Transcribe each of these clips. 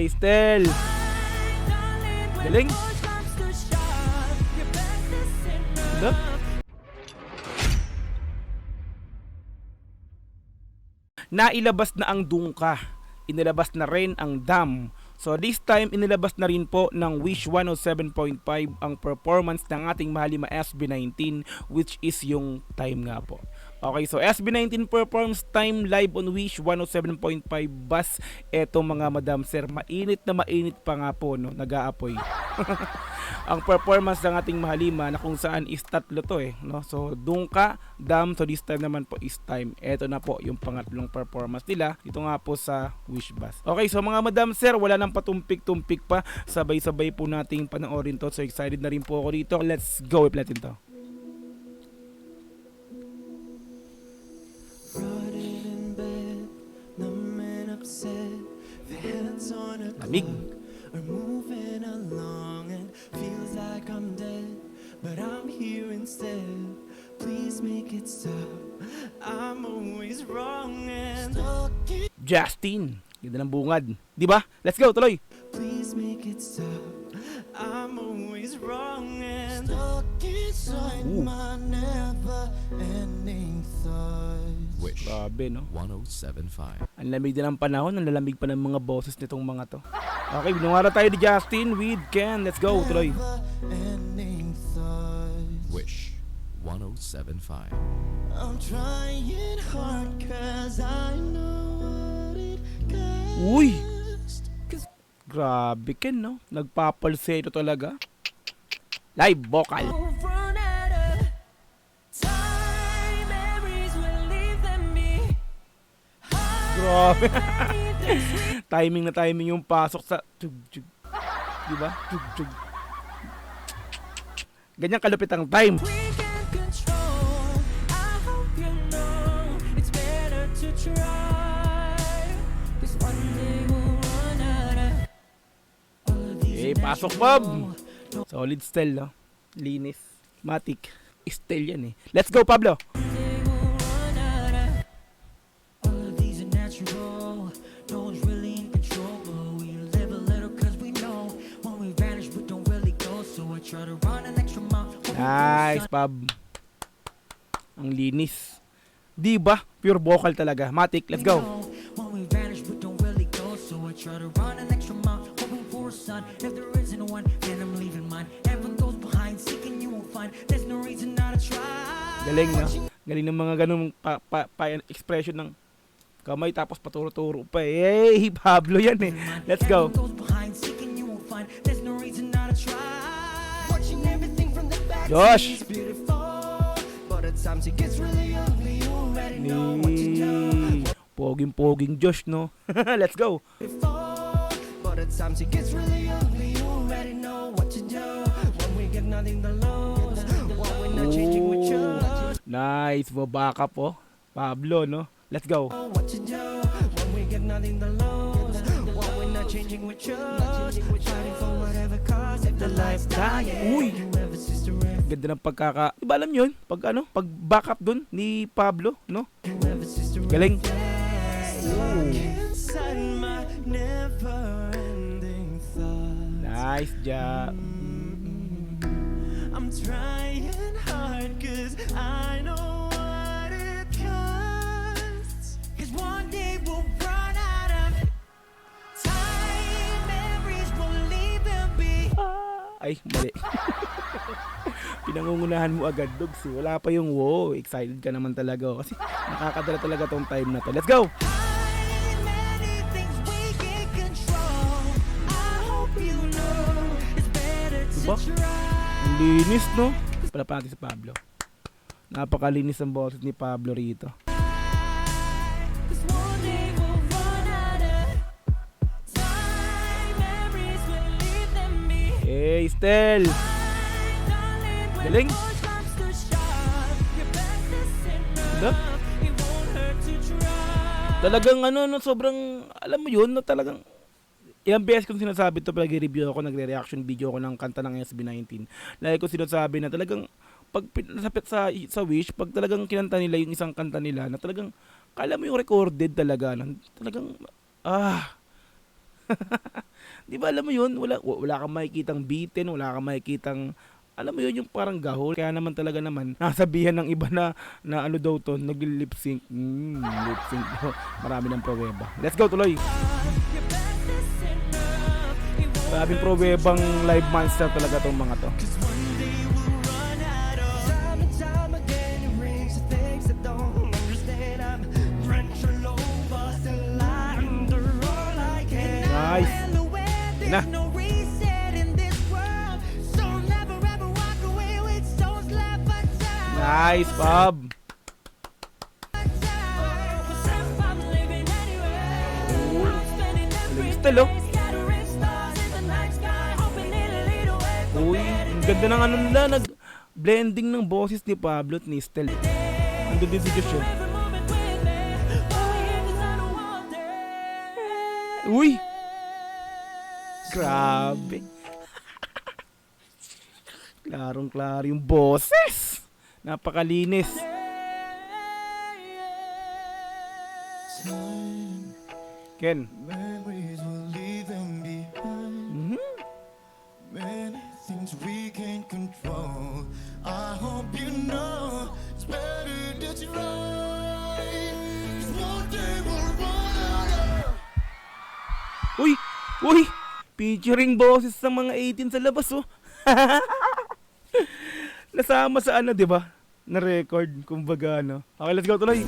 Stel. Galing. Diba? Nailabas na ang Dungka. Inilabas na rin ang Dam. So this time, inilabas na rin po ng Wish 107.5 ang performance ng ating mahal na SB19, which is yung Time nga po. Okay, so SB19 performs Time live on Wish 107.5 bus. Eto mga madam sir, mainit na mainit pa nga po, no? Nag-aapoy. Ang performance ng ating mahalima na kung saan is tatlo to no? So Dungka, Dam, so this time naman po is Time. Eto na po yung pangatlong performance nila. Ito nga po sa Wish Bus. Okay, so mga madam sir, wala nang patumpik-tumpik pa. Sabay-sabay po nating panoorin to. So excited na rin po ako dito. Let's go, i-play natin to. Lamig. Are moving along and feels like I'm dead, but I'm here instead. Please make it stop. I'm always wrong and Justin, ganda ng bungad, di ba? Let's go, tuloy. please make it stop. I'm always wrong and stuck inside my never-ending thoughts. Wish Grabe, no? 107.5. Ang lamig din ng panahon, ang lalamig pa ng mga boses nitong mga to. Okay, binungara tayo ni Justin with Ken. Let's go, tuloy. Never-ending thoughts. Wish 107.5. I'm trying hard 'cause I know what it costs. Uy! Grabe, Ken, no? Nagpapalseto talaga. Live vocal. Run out of time, memories will leave them me. Grabe. Timing na timing yung pasok sa tug tug. Di ba? Tug tug. Ganyan kalupit ang time. We can control. I hope you know it's better to try. 'Cause one day we'll run out of all of these. Pasok, Bob. Solid style, no? Linis. Matic. Style yan, Let's go, Pablo. One day we'll run out of all of these are natural. No one's really in control, but we live a little 'cause we know when we vanish we don't really go. So I try to run an extra mile. Nice, Pab. Ang linis. Di ba? Pure vocal talaga. Matic, let's go. When we vanish, we don't really go. So I try to run an extra mile, hoping for a sign. If there isn't one, then I'm leaving mine. Everyone goes behind, seeking you won't find. There's no reason not to try. Galing, no? Galing ng mga ganung expression ng kamay tapos paturo-turo pa. Hey, Pablo yan, Let's go. Everyone goes behind, seeking you won't find. There's no reason not to try. Watching everything from the back. Josh. It's beautiful, but at times it gets really ugly. You already know what to do. Poging Josh, no? Let's go. But at times it gets really ugly. You already know what to do. When we get nothing to lose, what we're not changing with you. Nice, babaka po. Pablo, no? Let's go. What to do when we get nothing to lose, what we're not changing with you. Fighting for whatever cause. If the lights die, Uy! whoever sees the red, Ganda ng pagkaka... Diba alam yun? Pag ano? Pag backup dun ni Pablo, no? whoever sees the red. Galing. Inside my never-ending thoughts. Nice job. I'm trying hard 'cause I know what it costs. 'Cause one day we'll run out of time, memories will leave them be. Ay, mali. Pinangungunahan mo agad, Dogs. Wala pa yung wow. Excited ka naman talaga. Kasi nakakadala talaga tong time na to. Let's go! Many things we can control. I hope you know it's better to Diba? try. Ang linis, no? Pala pa natin si Pablo. Napakalinis ang boses ni Pablo rito. 'Cause one day we'll run out of time, memories will leave them be. Hey, Stel! Galing! Diba? Talagang ano, no, sobrang, alam mo yun, no, talagang, ilang beses kong sinasabi to, pag review ako, nagre-reaction video ako ng kanta ng SB19. Lagi ko sinasabi na talagang, pag nasapit sa Wish, pag talagang kinanta nila yung isang kanta nila, na talagang, kala mo yung recorded talaga, na, talagang, Di ba alam mo yun, wala kang makikitang bitin, wala kang makikitang, alam mo yun, yung parang gahol. Kaya naman talaga naman, nasabihan ng iba na ano daw to, nag-lip sync. Lip sync. Marami ng pruweba. Let's go, tuloy. Maraming pruwebang live monster talaga tong mga to. Time and time again, it rings the things I don't understand. I'm French all over, still under all I can. Nice. There's Na. no reset in this world, so never ever walk away with stones left unturned. Nice, Bob. I'm living anywhere. I'm spending every Still, oh. day scattering stars in the night sky, hoping it'll lead away from Uy, better ang ganda ng ano nila, blending ng boses ni Pablo at ni Stel. Andun din si Josh yun. every moment with me. Oh, we hear the sound of water. Uy! Grabe. Klarong-klaro yung boses. Napakalinis. Ken. Memories will leave them behind. Mhm. Many things we can't control. I hope you know it's better that you're right. 'Cause one day we'll run out of. Uy! Uy! Featuring boses sa mga 18 sa labas, oh. Nasama sa ano, di ba? Na record, kumbaga, ano. Okay, let's go, tuloy.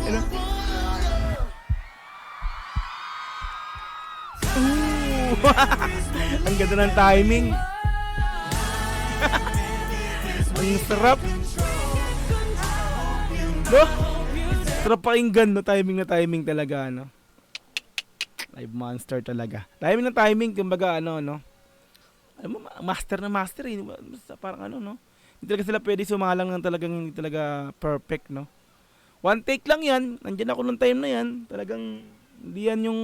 Ano? Ooh! Ang ganda ng timing. Ang sarap. No? Sarap pakinggan, no? Timing na timing talaga, ano. Live monster talaga. Timing na timing, kumbaga, ano. Alam mo, master na master, eh. Basta parang ano, no? Hindi talaga sila pwede sumalang ng talagang hindi talaga perfect, no? One take lang yan. Nandiyan ako nung time na yan. Talagang, hindi yan yung...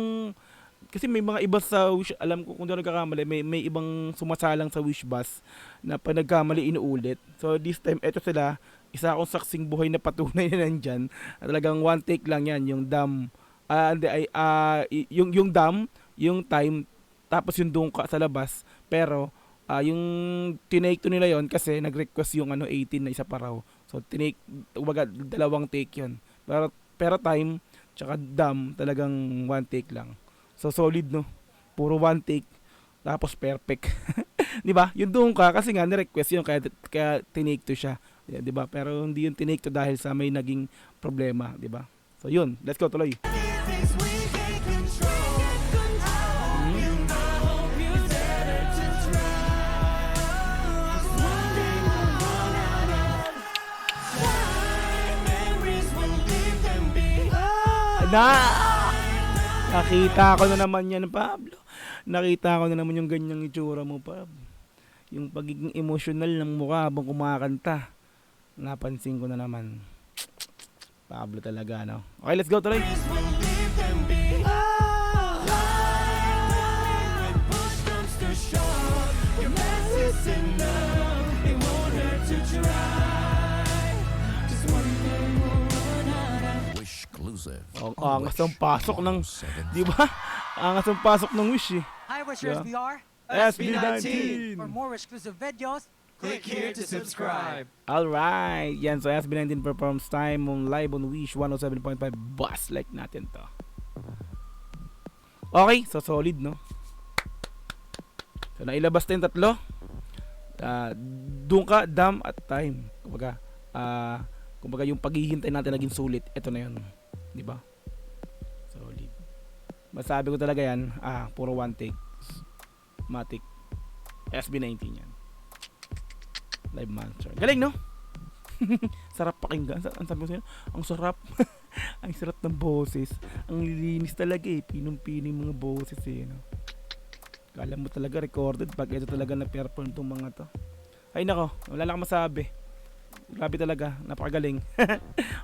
Kasi may mga iba sa Wish, alam ko kung di ako nagkakamali, may ibang sumasalang sa Wish Bus na pag nagkamali, inuulit. So, this time, eto sila, isa akong saksing buhay na patunay na nandyan. At talagang one take lang yan, yung dam. Yung dam, yung time, tapos yung dungka sa labas. Pero, yung tinake to nila yon kasi nag-request yung 18 na isa pa raw. So tinake, umaga dalawang take yon. Pero time tsaka dam talagang one take lang. So solid, no. Puro one take tapos perfect. 'Di ba? Yung doon ka kasi nga ni-request yun kaya tinake to siya. 'Di ba? Pero hindi yung tinake to dahil sa may naging problema, 'di ba? So yun, let's go tuloy. Things we can't control. You know, I hope you dare to try. 'Cause one day we'll run out of time. Memories will leave them behind. Nakita ko na naman yan, Pablo. Nakita ko na naman yung ganyang itsura mo, Pab. Yung pagiging emotional ng mukha habang kumakanta. Napansin ko na naman. Pablo talaga, no? Okay, let's go, tuloy. Will leave them behind. When push comes to shove, your best is enough. It won't hurt to try. Just one day we'll run out of. Wish exclusive. Ang on angas Wish ng pasok ng, 107.5. di ba? Angas ng pasok ng Wish, eh. Hi, Wishers, Yeah. we are. SB19. For more exclusive videos, Click here to subscribe. Alright, yan. So SB19 performs time on live on Wish 107.5. Bus like natin to. Okay, so solid, no? So nailabas na yung tatlo. Dungka, dam, at time. Kumbaga yung paghihintay natin naging sulit. Ito na yun. Di ba? Solid. Masabi ko talaga yan, puro one take. Matic. SB19 yan. Live monster. Galing, no? Sarap pakinggan. Ang sabi ko sa'yo, ang sarap. Ang sarap ng boses. Ang linis talaga, eh. Pinong-pino yung mga boses, eh. No? Kala mo talaga recorded pag ito talaga na-perform tong mga to. Ay nako, wala lang masabi. Grabe talaga, napakagaling.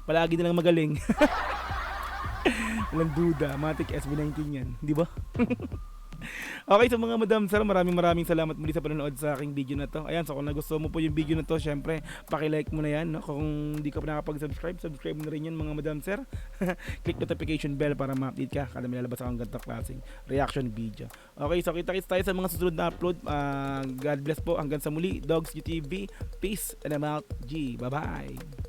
Palagi nilang magaling. Walang duda, Matic SB19 yan, di ba? Okay, so mga madam sir, maraming salamat muli sa panonood sa aking video na to. Ayan, so kung nagustuhan mo po yung video na to, syempre, paki-like mo na yan, no? Kung hindi ka pa nakapag-subscribe, subscribe mo na rin yan mga madam sir. Click notification bell para ma-update ka kada may lalabas akong ganitong klaseng reaction video. Okay, so kita-kits tayo sa mga susunod na upload. God bless po. Hanggang sa muli, Dogs UTV. Peace and I'm out. G. Bye-bye.